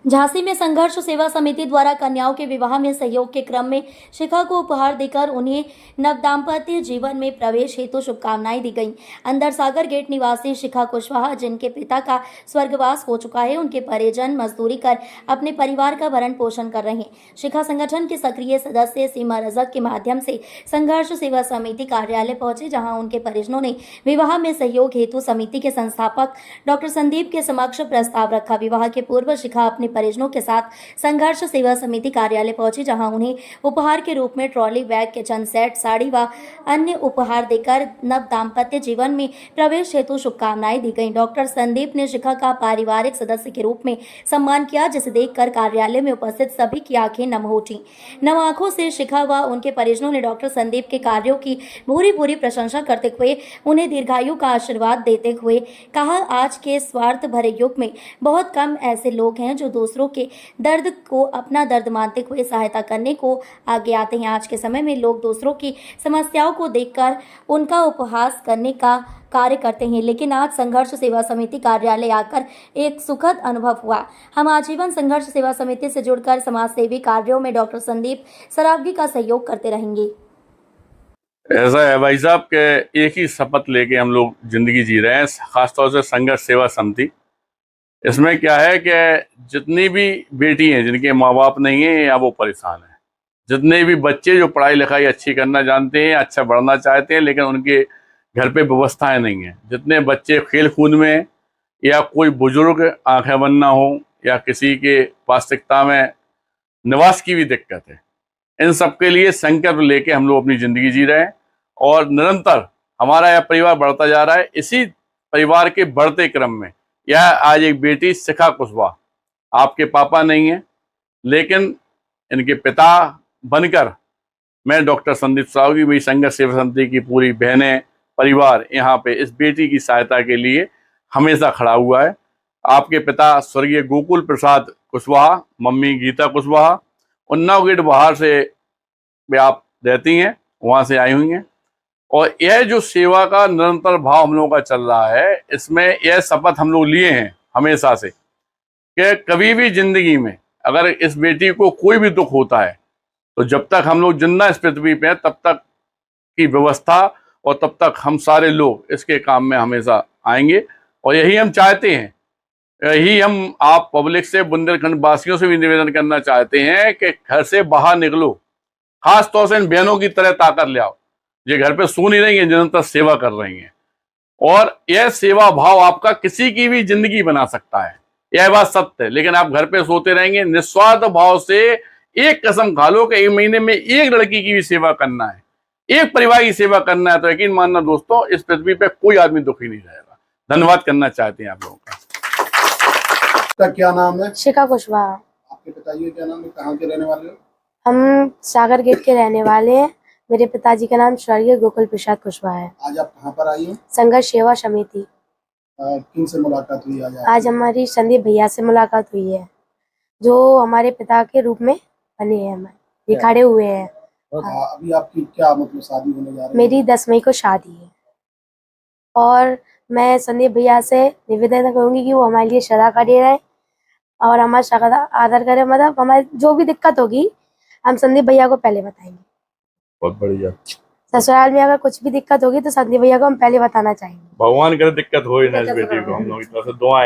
झांसी में संघर्ष सेवा समिति द्वारा कन्याओं के विवाह में सहयोग के क्रम में शिखा को उपहार देकर उन्हें नवदाम्पत्य जीवन में प्रवेश हेतु शुभकामनाएं दी गईं। अंदर सागर गेट निवासी शिखा कुशवाहा, जिनके पिता का स्वर्गवास हो चुका है, उनके परिजन मजदूरी कर अपने परिवार का भरण पोषण कर रहे हैं। शिखा संगठन के सक्रिय सदस्य सीमा रजक के माध्यम से संघर्ष सेवा समिति कार्यालय पहुंचे, जहां उनके परिजनों ने विवाह में सहयोग हेतु समिति के संस्थापक डॉक्टर संदीप के समक्ष प्रस्ताव रखा। विवाह के पूर्व शिखा अपने परिजनों के साथ संघर्ष सेवा समिति कार्यालय पहुंची, जहां उन्हें उपहार के रूप में trolley bag, kitchen set, sari व अन्य उपहार देकर नव दाम्पत्य जीवन में प्रवेश हेतु शुभकामनाएं दी गईं। डॉक्टर संदीप ने शिखा का पारिवारिक सदस्य के रूप में सम्मान किया, जिसे देखकर कार्यालय में उपस्थित सभी की आंखें नम हो उठी। नम आंखों से शिखा व उनके परिजनों ने डॉक्टर संदीप के कार्यों की भूरी प्रशंसा करते हुए उन्हें दीर्घायु का आशीर्वाद देते हुए कहा, आज के स्वार्थ भरे युग में बहुत कम ऐसे लोग हैं जो दूसरों के दर्द को अपना दर्द मानते हुए सहायता करने को आगे आते हैं। आज के समय में लोग दूसरों की समस्याओं को देखकर उनका उपहास करने का कार्य करते हैं, लेकिन आज संघर्ष सेवा समिति कार्यालय आकर एक सुखद अनुभव हुआ। हम आजीवन संघर्ष सेवा समिति से जुड़कर समाज सेवी कार्यों में डॉक्टर संदीप सरावगी का सहयोग करते रहेंगे। ऐसा है भाई साहब के एक ही शपथ लेके हम लोग जिंदगी जी रहे हैं, खासतौर से संघर्ष सेवा समिति। इसमें क्या है कि जितनी भी बेटी हैं जिनके माँ बाप नहीं हैं या वो परेशान हैं, जितने भी बच्चे जो पढ़ाई लिखाई अच्छी करना जानते हैं, अच्छा बढ़ना चाहते हैं, लेकिन उनके घर पे व्यवस्थाएं नहीं हैं, जितने बच्चे खेल कूद में या कोई बुजुर्ग आंखें बंद ना हो या किसी के वास्तविकता में निवास की भी दिक्कत है, इन सबके लिए संकल्प लेके हम लोग अपनी ज़िंदगी जी रहे हैं और निरंतर हमारा यह परिवार बढ़ता जा रहा है। इसी परिवार के बढ़ते क्रम में यह आज एक बेटी शिखा कुशवाहा, आपके पापा नहीं है लेकिन इनके पिता बनकर मैं डॉक्टर संदीप सरावगी, मेरी संघर्ष सेवा समिति की पूरी बहनें, परिवार यहाँ पे इस बेटी की सहायता के लिए हमेशा खड़ा हुआ है। आपके पिता स्वर्गीय गोकुल प्रसाद कुशवाहा, मम्मी गीता कुशवाहा, उन्नाव गेट बाहर से भी आप रहती हैं, वहाँ से आई हुई हैं। और यह जो सेवा का निरंतर भाव हम लोगों का चल रहा है, इसमें यह शपथ हम लोग लिए हैं हमेशा से कि कभी भी जिंदगी में अगर इस बेटी को कोई भी दुख होता है तो जब तक हम लोग जिंदा इस पृथ्वी पे हैं तब तक की व्यवस्था और तब तक हम सारे लोग इसके काम में हमेशा आएंगे। और यही हम चाहते हैं, यही हम आप पब्लिक से, बुंदेलखंड वासियों से भी निवेदन करना चाहते हैं कि घर से बाहर निकलो, खास तौर से इन बहनों की तरह ताकत ले आओ, ये घर पे सो नहीं रही है, निरंतर सेवा कर रही हैं। और यह सेवा भाव आपका किसी की भी जिंदगी बना सकता है, यह बात सत्य है। लेकिन आप घर पे सोते रहेंगे, निस्वार्थ भाव से एक कसम खा लो कि एक महीने में एक लड़की की भी सेवा करना है, एक परिवार की सेवा करना है, तो यकीन मानना दोस्तों, इस पृथ्वी पे कोई आदमी दुखी नहीं रहेगा। धन्यवाद करना चाहते हैं आप लोगों का। क्या नाम है? शिखा कुशवाहा। आपके पिताजी क्या नाम है? कहाँ के रहने वाले हो? हम सागर गेट के रहने वाले हैं। मेरे पिताजी का नाम स्वर्गीय गोकुल प्रसाद कुशवाहा है। आज आप कहाँ पर आई हैं? संघर्ष सेवा समिति। किन से मुलाकात हुई आज हमारी संदीप भैया से मुलाकात हुई है, जो हमारे पिता के रूप में बने हैं, ये खड़े हुए हैं। अभी आपकी क्या मतलब शादी होने जा रही है? मेरी 10 मई को शादी है और मैं संदीप भैया से निवेदन करूंगी कि वो हमारे लिए सदा खड़े रहे और हमारा सदा आदर करे। मतलब हमारी जो भी दिक्कत होगी हम संदीप भैया को पहले बताएंगे। बहुत बढ़िया। ससुराल में अगर कुछ भी दिक्कत होगी तो संदीप भैया को हम पहले बताना चाहेंगे। भगवान करे दिक्कत हो ही ना इस बेटी को, हम लोग की तरफ से दुआ है।